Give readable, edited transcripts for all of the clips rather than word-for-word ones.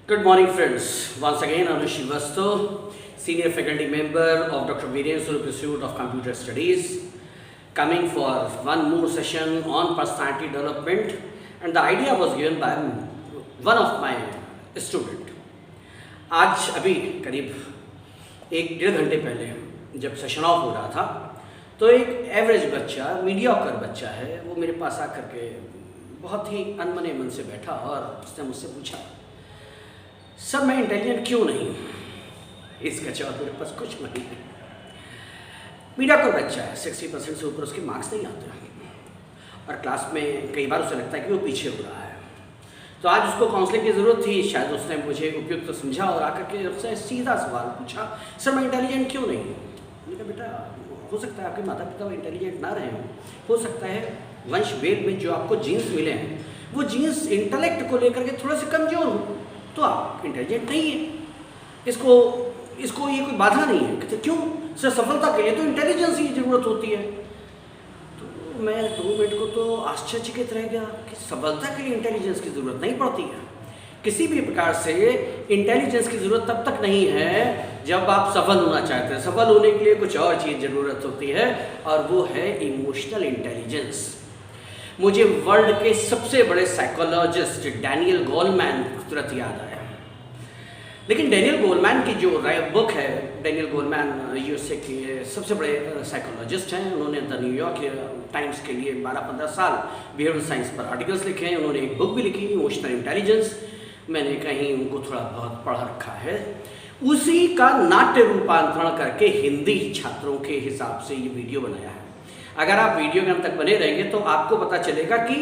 Good morning, friends. Once again, I'm Shivasto, Senior Faculty Member of Dr. Veerian Swarup Institute of Computer Studies, coming for one more session on personality development. And the idea was given by one of my student. आज अभी करीब 1-1.5 घंटे पहले जब session of हो रहा था तो एक एवरेज बच्चा, मीडियोकर बच्चा है, वो मेरे पास आकर के बहुत ही अनमने मन से बैठा और उसने मुझसे पूछा, सर मैं इंटेलिजेंट क्यों नहीं हूँ? इसका जवाब मेरे पास कुछ नहीं है। मीडियोकर बच्चा है, 60% से ऊपर उसके मार्क्स नहीं आते और क्लास में कई बार उसे लगता है कि वो पीछे हो रहा है। तो आज उसको काउंसलिंग की ज़रूरत थी, शायद उसने मुझे उपयुक्त समझा और आकर के उससे सीधा सवाल पूछा, सर मैं इंटेलिजेंट क्यों नहीं हूँ? मैंने कहा बेटा हो सकता है आपके माता पिता इंटेलिजेंट ना रहे हों, हो सकता है वंश वेद में जो आपको जीन्स मिले हैं वो जीन्स इंटेलेक्ट को लेकर के थोड़े से कमज़ोर हो, तो आप इंटेलिजेंट नहीं है। इसको ये कोई बाधा नहीं है। कहते क्यों? सर सफलता के लिए तो इंटेलिजेंस की ज़रूरत होती है। तो मैं 2 मिनट को तो आश्चर्यचकित रह गया कि सफलता के लिए इंटेलिजेंस की ज़रूरत नहीं पड़ती है। किसी भी प्रकार से इंटेलिजेंस की ज़रूरत तब तक नहीं है जब आप सफल होना चाहते हैं। सफल होने के लिए कुछ और चीज़ ज़रूरत होती है और वो है इमोशनल इंटेलिजेंस। मुझे वर्ल्ड के सबसे बड़े साइकोलॉजिस्ट डैनियल गोलमैन तुरंत याद आया। लेकिन डैनियल गोलमैन की जो बुक है, डैनियल गोलमैन यूएसए के सबसे बड़े साइकोलॉजिस्ट हैं। उन्होंने द न्यूयॉर्क टाइम्स के लिए 12-15 साल बिहेवियरल साइंस पर आर्टिकल्स लिखे हैं। उन्होंने एक बुक भी लिखी, इमोशनल इंटेलिजेंस। मैंने कहीं उनको थोड़ा बहुत पढ़ा रखा है। उसी का नाट्य रूपांतरण करके हिंदी छात्रों के हिसाब से ये वीडियो बनाया है। अगर आप वीडियो के अंत तक बने रहेंगे तो आपको पता चलेगा कि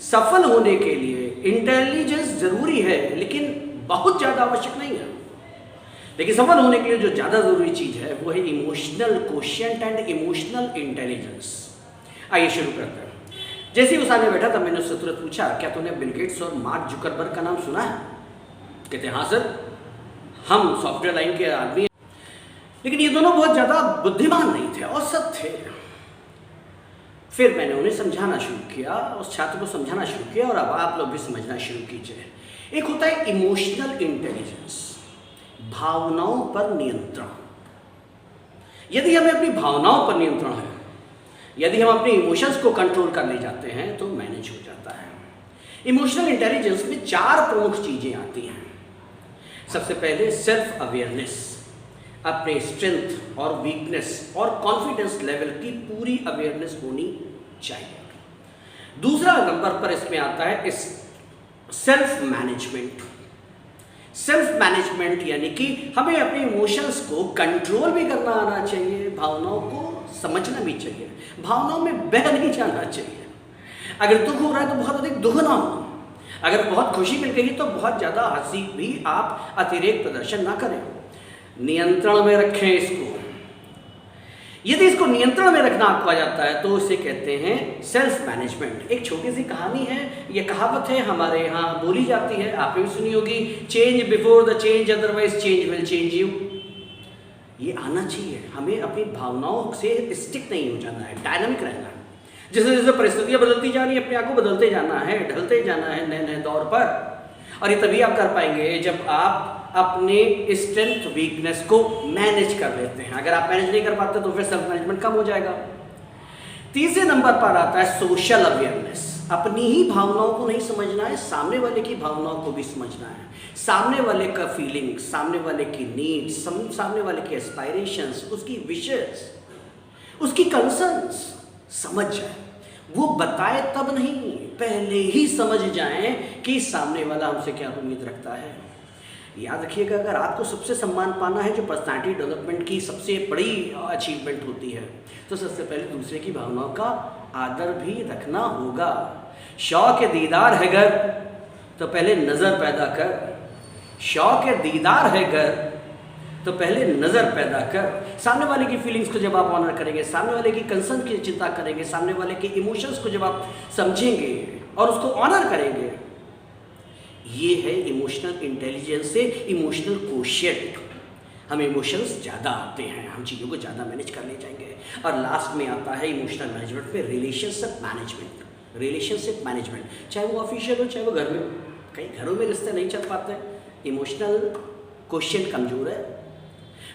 सफल होने के लिए इंटेलिजेंस ज़रूरी है, लेकिन बहुत ज़्यादा आवश्यक नहीं है। लेकिन सफल होने के लिए जो ज़्यादा ज़रूरी चीज़ है वो है emotional quotient and emotional intelligence. आइए शुरू करते हैं। जैसे ही वो सामने बैठा था मैंने उससे तुरंत पूछा, क्या तूने बिल गेट्स और मार्क जुकरबर्ग का नाम सुना है? कहते हाँ सर, हम सॉफ्टवेयर लाइन के आदमी हैं। लेकिन ये दोनों बहुत ज़्यादा बुद्धिमान नहीं थे, औसत थे। फिर मैंने उन्हें समझाना शुरू किया, उस छात्र को समझाना शुरू किया और अब आप लोग भी समझना शुरू कीजिए। एक होता है इमोशनल इंटेलिजेंस, भावनाओं पर नियंत्रण। यदि हमें अपनी भावनाओं पर नियंत्रण है, यदि हम अपने इमोशंस को कंट्रोल कर ले जाते हैं तो मैनेज हो जाता है। इमोशनल इंटेलिजेंस में 4 प्रमुख चीज़ें आती हैं। सबसे पहले सेल्फ अवेयरनेस, अपने स्ट्रेंथ और वीकनेस और कॉन्फिडेंस लेवल की पूरी अवेयरनेस होनी चाहिए। दूसरा नंबर पर इसमें आता है इस सेल्फ मैनेजमेंट। सेल्फ मैनेजमेंट यानी कि हमें अपने इमोशंस को कंट्रोल भी करना आना चाहिए, भावनाओं को समझना भी चाहिए, भावनाओं में बह नहीं जाना चाहिए। अगर दुख हो रहा है तो बहुत अधिक दुख ना हो, अगर बहुत खुशी मिल गई तो बहुत ज़्यादा हंसी भी आप अतिरेक प्रदर्शन ना करें। नियंत्रण में रखें इसको। यदि इसको नियंत्रण में रखना आपको आ जाता है तो इसे कहते हैं सेल्फ मैनेजमेंट। एक छोटी सी कहानी है, ये कहावत है हमारे यहाँ बोली जाती है, आपने भी सुनी होगी, change before the change otherwise change will change you. ये आना चाहिए, हमें अपनी भावनाओं से स्टिक नहीं हो जाना है, डायनामिक रहना है। जैसे जैसे परिस्थितियाँ बदलती जा रही है, अपने आप को बदलते जाना है, ढलते जाना है नए नए दौर पर। और ये तभी आप कर पाएंगे जब आप अपने स्ट्रेंथ वीकनेस को मैनेज कर लेते हैं। अगर आप मैनेज नहीं कर पाते तो फिर सेल्फ मैनेजमेंट कम हो जाएगा। तीसरे नंबर पर आता है सोशल अवेयरनेस। अपनी ही भावनाओं को नहीं समझना है, सामने वाले की भावनाओं को भी समझना है। सामने वाले का फीलिंग, सामने वाले की नीड्स, सामने वाले के एस्पायरेशंस, उसकी विशेस, उसकी कंसर्न्स समझ जाए। वो बताए तब नहीं, पहले ही समझ जाएं कि सामने वाला हमसे क्या उम्मीद रखता है। याद रखिएगा, अगर आपको सबसे सम्मान पाना है, जो पर्सनालिटी डेवलपमेंट की सबसे बड़ी अचीवमेंट होती है, तो सबसे पहले दूसरे की भावनाओं का आदर भी रखना होगा। शौक दीदार है घर तो पहले नज़र पैदा कर, शौक दीदार है घर तो पहले नज़र पैदा कर। सामने वाले की फीलिंग्स को जब आप ऑनर करेंगे, सामने वाले की कंसर्न की चिंता करेंगे, सामने वाले के इमोशंस को जब आप समझेंगे और उसको ऑनर करेंगे, ये है इमोशनल इंटेलिजेंस से इमोशनल कोशिएंट। हमें इमोशंस ज़्यादा आते हैं, हम चीज़ों को ज़्यादा मैनेज कर ले जाएंगे। और लास्ट में आता है इमोशनल मैनेजमेंट में रिलेशनशिप मैनेजमेंट। रिलेशनशिप मैनेजमेंट चाहे वो ऑफिशियल हो चाहे वो घर में, कई घरों में रिश्ते नहीं चल पाते, इमोशनल क्वेश्चन कमज़ोर है,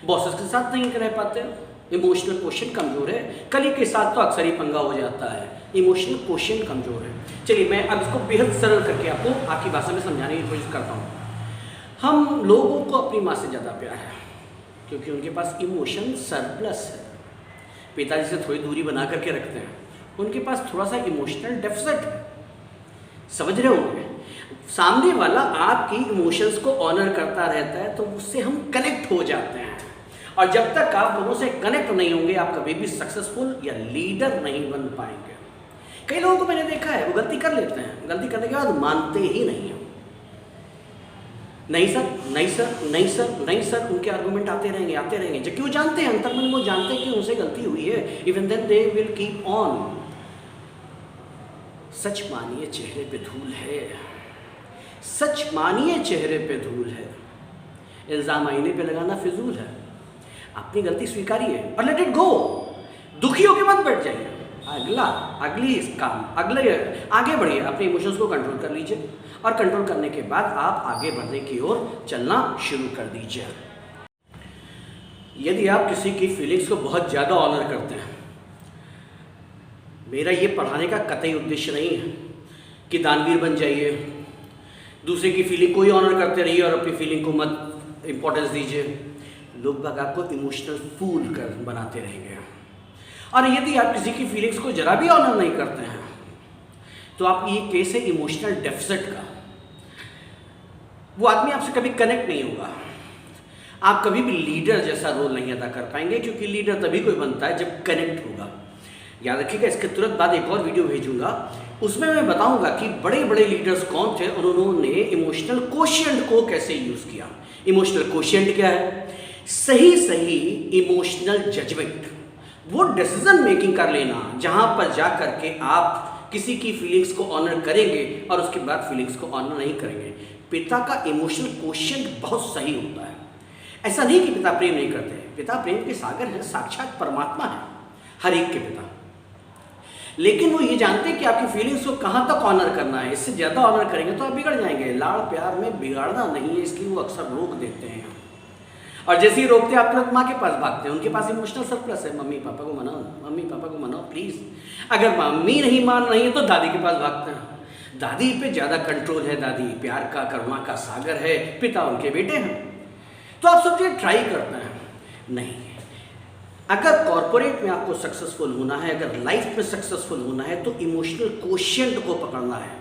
बॉसेस के साथ नहीं रह पाते, इमोशनल क्वेश्चन कमज़ोर है, कलीग के साथ तो अक्सर ही पंगा हो जाता है, इमोशनल क्वेश्चन कमज़ोर है। चलिए मैं अब इसको बेहद सरल करके आपको आपकी भाषा में समझाने की कोशिश करता हूँ। हम लोगों को अपनी माँ से ज़्यादा प्यार है क्योंकि उनके पास इमोशन सरप्लस है। पिताजी से थोड़ी दूरी बना करके रखते हैं, उनके पास थोड़ा सा इमोशनल डेफिसिट है। समझ रहे होंगे, सामने वाला आपकी इमोशंस को ऑनर करता रहता है तो उससे हम कनेक्ट हो जाते हैं, और जब तक आप लोगों से कनेक्ट नहीं होंगे आप कभी भी सक्सेसफुल या लीडर नहीं बन पाएंगे। कई लोगों को मैंने देखा है वो गलती कर लेते हैं, गलती करने के बाद मानते ही नहीं हैं। नहीं सर, नहीं सर, नहीं सर, नहीं सर, उनके आर्गूमेंट आते रहेंगे, जबकि वो जानते हैं, अंतर में वो जानते हैं कि उनसे गलती हुई है। Even then they will keep on. सच मानिए चेहरे पे धूल है, सच मानिए चेहरे पे धूल है, इल्जाम आईने पे लगाना फिजूल है। अपनी गलती स्वीकारिए और लेट इट गो। दुखी होकर मत बैठ जाइए, अगली काम अगले आगे बढ़िए, अपने इमोशंस को कंट्रोल कर लीजिए और कंट्रोल करने के बाद आप आगे बढ़ने की ओर चलना शुरू कर दीजिए। यदि आप किसी की फीलिंग्स को बहुत ज़्यादा ऑनर करते हैं, मेरा ये पढ़ाने का कतई उद्देश्य नहीं है कि दानवीर बन जाइए, दूसरे की फीलिंग को ही ऑनर करते रहिए और अपनी फीलिंग को मत इम्पोर्टेंस दीजिए। लोग बाग आपको इमोशनल फूल कर बनाते रहेंगे। और यदि आप किसी की फीलिंग्स को जरा भी ऑनर नहीं करते हैं तो आप ये केस है इमोशनल डेफिसिट का। वो आदमी आपसे कभी कनेक्ट नहीं होगा, आप कभी भी लीडर जैसा रोल नहीं अदा कर पाएंगे, क्योंकि लीडर तभी कोई बनता है जब कनेक्ट होगा। याद रखिएगा, इसके तुरंत बाद एक और वीडियो भेजूंगा, उसमें मैं बताऊंगा कि बड़े बड़े लीडर्स कौन थे और उन्होंने इमोशनल कोशिएंट को कैसे यूज़ किया। इमोशनल कोशिएंट क्या है? सही इमोशनल जजमेंट, वो डिसीजन मेकिंग कर लेना जहां पर जा करके आप किसी की फीलिंग्स को ऑनर करेंगे और उसके बाद फीलिंग्स को ऑनर नहीं करेंगे। पिता का इमोशनल कोशिएंट बहुत सही होता है। ऐसा नहीं कि पिता प्रेम नहीं करते, पिता प्रेम के सागर हैं, साक्षात परमात्मा है हर एक के पिता। लेकिन वो ये जानते हैं कि आपकी फीलिंग्स को कहाँ तक ऑनर करना है। इससे ज़्यादा ऑनर करेंगे तो आप बिगड़ जाएंगे। लाड़ प्यार में बिगाड़ना नहीं है, इसलिए वो अक्सर रोक देते हैं, और जैसे ही रोकते हैं आप तुरंत माँ के पास भागते हैं। उनके पास इमोशनल सरप्लस है, मम्मी पापा को मनाओ, मम्मी पापा को मनाओ प्लीज़। अगर मम्मी नहीं मान रही है तो दादी के पास भागते हैं। दादी पे ज़्यादा कंट्रोल है, दादी प्यार का करुणा का सागर है, पिता उनके बेटे हैं। तो आप सब ये ट्राई करते हैं। नहीं, अगर कॉर्पोरेट में आपको सक्सेसफुल होना है, अगर लाइफ में सक्सेसफुल होना है तो इमोशनल कोशिएंट को पकड़ना है।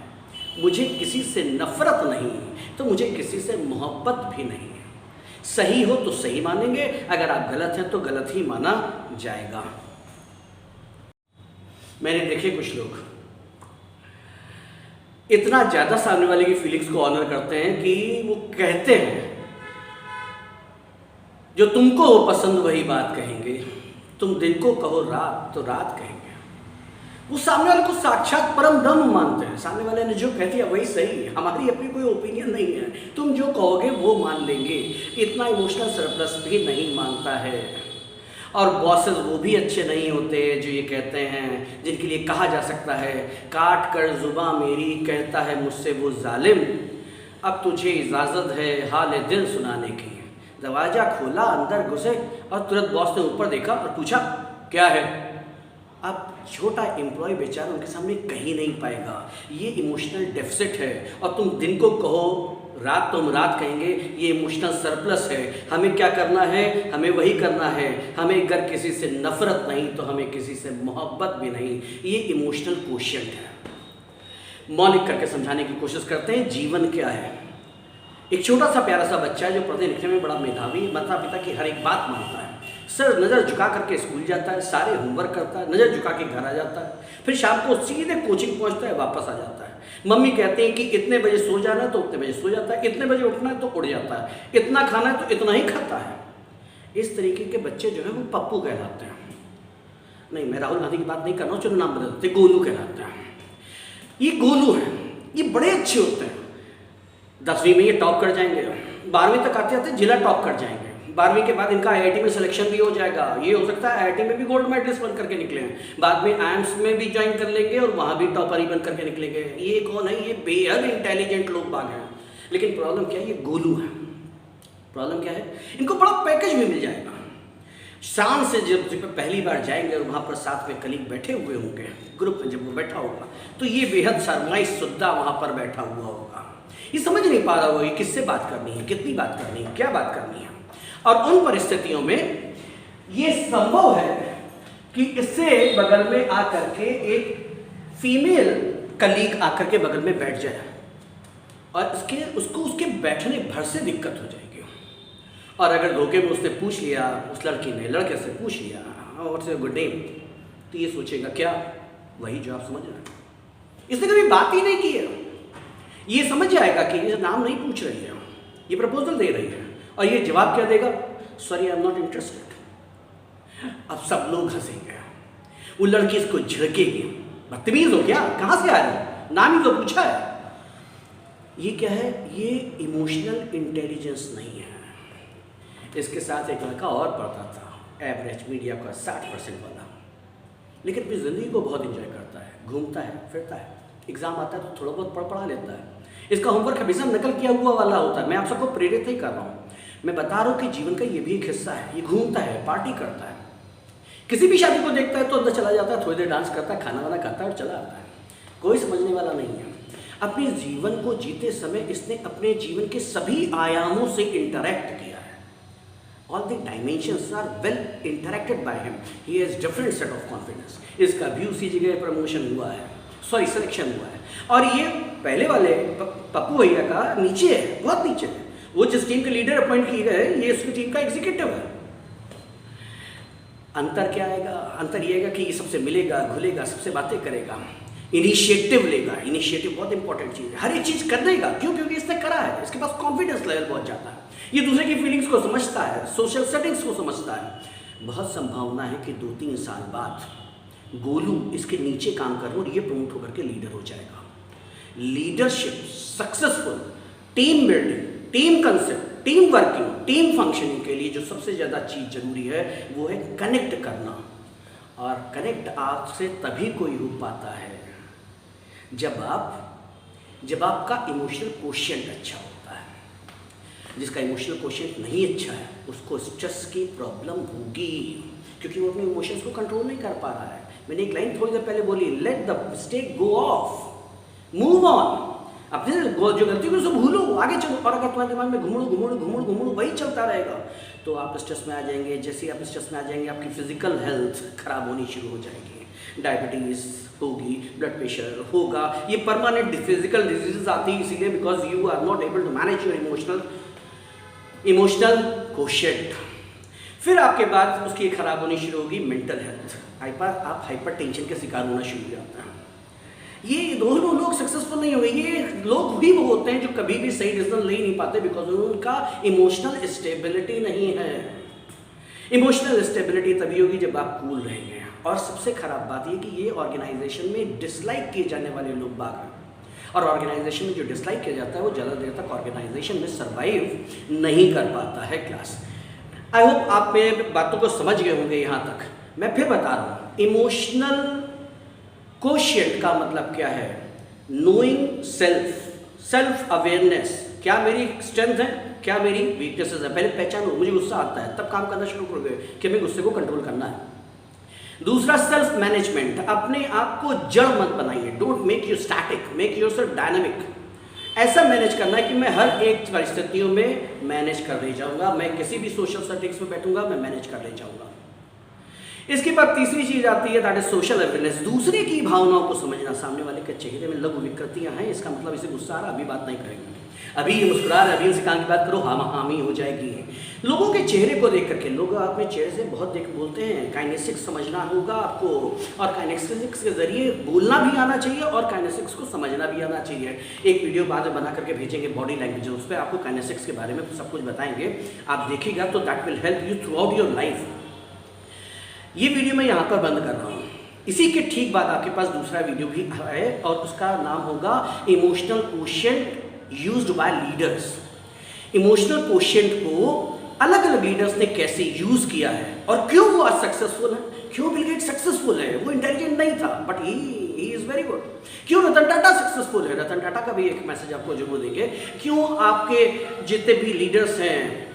मुझे किसी से नफरत नहीं तो मुझे किसी से मोहब्बत भी नहीं है। सही हो तो सही मानेंगे, अगर आप गलत हैं तो गलत ही माना जाएगा। मैंने देखे कुछ लोग इतना ज़्यादा सामने वाले की फीलिंग्स को ऑनर करते हैं कि वो कहते हैं जो तुमको पसंद वही बात कहेंगे, तुम दिन को कहो रात तो रात कहेंगे। वो सामने वाले को साक्षात परम ब्रह्म मानते हैं। सामने वाले ने जो कह दिया वही सही है, हमारी अपनी कोई ओपिनियन नहीं है, तुम जो कहोगे वो मान लेंगे। इतना इमोशनल सरप्लस भी नहीं मानता है। और बॉसेस वो भी अच्छे नहीं होते जो ये कहते हैं, जिनके लिए कहा जा सकता है काट कर जुबां मेरी कहता है मुझसे वो जालिम, अब तुझे इजाज़त है हाल दिल सुनाने की। दरवाज़ा खोला, अंदर घुसे और तुरंत बॉस ने ऊपर देखा और पूछा क्या है। अब छोटा एम्प्लॉय बेचारा उनके सामने कहीं नहीं पाएगा। ये इमोशनल डेफिसिट है। और तुम दिन को कहो रात तुम रात कहेंगे, ये इमोशनल सरप्लस है। हमें क्या करना है? हमें वही करना है। हमें अगर किसी से नफरत नहीं तो हमें किसी से मोहब्बत भी नहीं। ये इमोशनल कोशिएंट है। मौलिक करके समझाने की कोशिश करते हैं जीवन क्या है। एक छोटा सा प्यारा सा बच्चा जो पढ़ने लिखने में बड़ा मेधावी, माता पिता की हर एक बात मानता है, सर नज़र झुका करके स्कूल जाता है, सारे होमवर्क करता है, नज़र झुका के घर आ जाता है, फिर शाम को सीधे कोचिंग पहुंचता है, वापस आ जाता है। मम्मी कहते हैं कि इतने बजे सो जाना है तो उतने बजे सो जाता है, इतने बजे उठना है तो उठ जाता है, इतना खाना है तो इतना ही खाता है। इस तरीके के बच्चे जो है वो पप्पू कहलाते हैं। नहीं, मैं राहुल गांधी की बात नहीं कर रहा हूँ, चलो नाम बदल देते, गोलू कहलाते हैं। ये गोलू हैं, ये बड़े अच्छे होते हैं। 10वीं में ये टॉप कर जाएंगे, 12वीं तक आते आते जिला टॉप कर जाएंगे, 12वीं के बाद इनका IIT में सिलेक्शन भी हो जाएगा। ये हो सकता है IIT में भी गोल्ड मेडलिस्ट बन करके निकले हैं, बाद में AIIMS में भी ज्वाइन कर लेंगे और वहाँ भी टॉपर ही बन करके निकलेंगे। ये कौन है? ये बेहद इंटेलिजेंट लोग बाग हैं। लेकिन प्रॉब्लम क्या है, ये गोलू है। प्रॉब्लम क्या है, इनको बड़ा पैकेज भी मिल जाएगा। शान से जब पहली बार जाएंगे और वहाँ पर साथ में कलीग बैठे हुए होंगे, ग्रुप में जब वो बैठा होगा तो ये बेहद शर्माइश सुद्धा वहाँ पर बैठा हुआ होगा। ये समझ नहीं पा रहा होगा कि किससे बात करनी है, कितनी बात करनी है, क्या बात करनी है। और उन परिस्थितियों में ये संभव है कि इससे बगल में आकर के एक फीमेल कलीग आकर के बगल में बैठ जाए और उसको उसके बैठने भर से दिक्कत हो जाएगी। और अगर धोखे में उसने पूछ लिया, उस लड़की ने लड़के से पूछ लिया और से गुड नेम, तो ये सोचेगा क्या, वही जो आप समझ रहे हैं, इसने कभी बात ही नहीं की है। ये समझ जाएगा कि ये नाम नहीं पूछ रही है, ये प्रपोजल दे रही है, और ये जवाब क्या देगा, sorry I am not interested. अब सब लोग हंसेंगे, वो लड़की इसको झिड़केगी, बदतमीज हो क्या, कहाँ से आ रही, नाम ही तो पूछा है। ये क्या है, ये इमोशनल इंटेलिजेंस नहीं है। इसके साथ एक लड़का और पढ़ता था, एवरेज मीडिया का 60% वाला, लेकिन अपनी ज़िंदगी को बहुत इंजॉय करता है, घूमता है, फिरता है, एग्ज़ाम आता है तो थोड़ा बहुत पढ़ा लेता है। इसका होमवर्क हमेशा नकल किया हुआ वाला होता है। मैं आप सबको प्रेरित नहीं कर रहा हूँ, मैं बता रहा हूँ कि जीवन का ये भी एक हिस्सा है। ये घूमता है, पार्टी करता है, किसी भी शादी को देखता है तो अंदर चला जाता है, थोड़ी देर डांस करता है, खाना वाना खाता है और चला आता है, कोई समझने वाला नहीं है। अपने जीवन को जीते समय इसने अपने जीवन के सभी आयामों से इंटरैक्ट किया है। All the dimensions are well interacted by him. He has different set of confidence. इसका भी उसी जगह प्रमोशन हुआ है, सॉरी सिलेक्शन हुआ है। और ये पहले वाले पप्पू भैया का नीचे है, बहुत नीचे है। वो जिस टीम के लीडर अपॉइंट किए गए, ये उसकी टीम का एग्जीक्यूटिव है। अंतर क्या आएगा, अंतर ये आएगा कि ये सबसे मिलेगा, घुलेगा, सबसे बातें करेगा, इनिशिएटिव लेगा। इनिशिएटिव बहुत इंपॉर्टेंट चीज़ है, हर एक चीज़ कर देगा। क्यों? क्योंकि इसने करा है, इसके पास कॉन्फिडेंस लेवल बहुत ज़्यादा है, ये दूसरे की फीलिंग्स को समझता है, सोशल सेटिंग्स को समझता है। बहुत संभावना है कि 2-3 साल बाद गोलू इसके नीचे काम कर रहा और ये प्रमोट होकर के लीडर हो जाएगा। Leadership, successful team building, team concept, team working, team functioning के लिए जो सबसे ज़्यादा चीज़ जरूरी है वो है कनेक्ट करना। और कनेक्ट आपसे तभी कोई हो पाता है जब आपका इमोशनल कोशेंट अच्छा होता है। जिसका इमोशनल कोशेंट नहीं अच्छा है उसको स्ट्रेस की प्रॉब्लम होगी, क्योंकि वो अपने इमोशंस को कंट्रोल नहीं कर पा रहा है। मैंने एक लाइन थोड़ी देर पहले बोली, let the mistake go of, move on. अपने जो गलती को उसको भूलो, आगे चलो। और अगर तुम्हारे दिमाग में घुमड़ू वही चलता रहेगा तो आप स्ट्रेस में आ जाएंगे। जैसे ही आप स्ट्रेस में आ जाएंगे आपकी फिजिकल हेल्थ खराब होनी शुरू हो जाएगी, डायबिटीज़ होगी, ब्लड प्रेशर होगा। ये परमानेंट फिजिकल डिजीजेस आती है इसीलिए because you are not able to manage your emotional quotient. फिर आपके बाद उसकी खराब होनी शुरू होगी मेंटल हेल्थ, आप हाइपर टेंशन के शिकार होना शुरू हो जाता है। ये दोनों लोग सक्सेसफुल नहीं होंगे। ये लोग भी वो होते हैं जो कभी भी सही डिसीजन ले नहीं पाते बिकॉज उनका इमोशनल स्टेबिलिटी नहीं है। इमोशनल स्टेबिलिटी तभी होगी जब आप कूल रहेंगे। और सबसे खराब बात ये कि ये ऑर्गेनाइजेशन में डिसलाइक किए जाने वाले लोग बाग हैं, और ऑर्गेनाइजेशन में जो डिसलाइक किया जाता है वो ज़्यादा देर तक ऑर्गेनाइजेशन में सर्वाइव नहीं कर पाता है। क्लास, आई होप आप मेरे बातों को समझ गए होंगे यहाँ तक। मैं फिर बता रहा हूँ, इमोशनल कोशेंट का मतलब क्या है, नोइंग सेल्फ अवेयरनेस। क्या मेरी स्ट्रेंथ है, क्या मेरी वीकनेसेस है, पहले पहचानो। मुझे गुस्सा आता है तब काम करना शुरू करोगे कि हमें गुस्से को कंट्रोल करना है। दूसरा सेल्फ मैनेजमेंट, अपने आप को जड़ मत बनाइए, don't make you static, make yourself dynamic. ऐसा मैनेज करना है कि मैं हर एक परिस्थितियों में मैनेज कर ले जाऊंगा। मैं किसी भी सोशल सेटिंग्स में बैठूंगा, मैं मैनेज कर ले जाऊंगा। इसके बाद तीसरी चीज आती है दैट इज सोशल अवेयरनेस, दूसरे की भावनाओं को समझना। सामने वाले के चेहरे में लघु विकृतियां हैं, इसका मतलब इसे गुस्सा आ रहा, अभी बात नहीं करेंगे, अभी ये मुस्कुरा रहा है, अभी इनसे काम की बात करो, हामी हो जाएगी। लोगों के चेहरे को देख करके, लोग अपने चेहरे से बहुत बोलते हैं। काइनेसिक्स समझना होगा आपको, और काइनेसिक्स के जरिए बोलना भी आना चाहिए और काइनेसिक्स को समझना भी आना चाहिए। एक वीडियो बाद में बना करके भेजेंगे बॉडी लैंग्वेज, उस पर आपको काइनेसिक्स के बारे में सब कुछ बताएंगे, आप देखिएगा तो that will help you through out your life. ये वीडियो मैं यहाँ पर बंद कर रहा हूँ। इसी के ठीक बाद आपके पास दूसरा वीडियो भी है और उसका नाम होगा emotional quotient used by leaders. Emotional quotient को अलग अलग लीडर्स ने कैसे यूज किया है और क्यों वो आज सक्सेसफुल है, क्यों बिल गेट्स सक्सेसफुल है। वो इंटेलिजेंट नहीं था but he he is very good. क्यों रतन टाटा सक्सेसफुल है? रतन टाटा का भी एक मैसेज आपको जरूर देंगे। क्यों आपके जितने भी लीडर्स हैं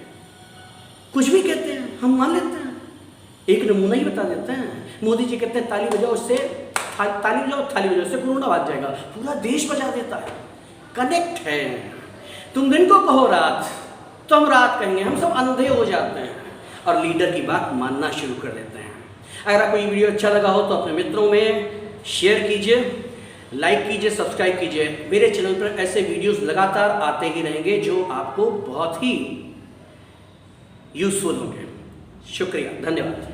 कुछ भी कहते हैं हम मान लेते हैं, एक नमूना ही बता देते हैं। मोदी जी कहते हैं ताली बजाओ, उससे ताली बजाओ थाली बजाओ, उससे कोरोना भाग जाएगा, पूरा देश बजा देता है। कनेक्ट है। तुम दिन को कहो रात तो हम रात कहेंगे, हम सब अंधे हो जाते हैं और लीडर की बात मानना शुरू कर देते हैं। अगर आपको ये वीडियो अच्छा लगा हो तो अपने मित्रों में शेयर कीजिए, लाइक कीजिए, सब्सक्राइब कीजिए। मेरे चैनल पर ऐसे वीडियोस लगातार आते ही रहेंगे जो आपको बहुत ही यूजफुल होंगे। शुक्रिया, धन्यवाद।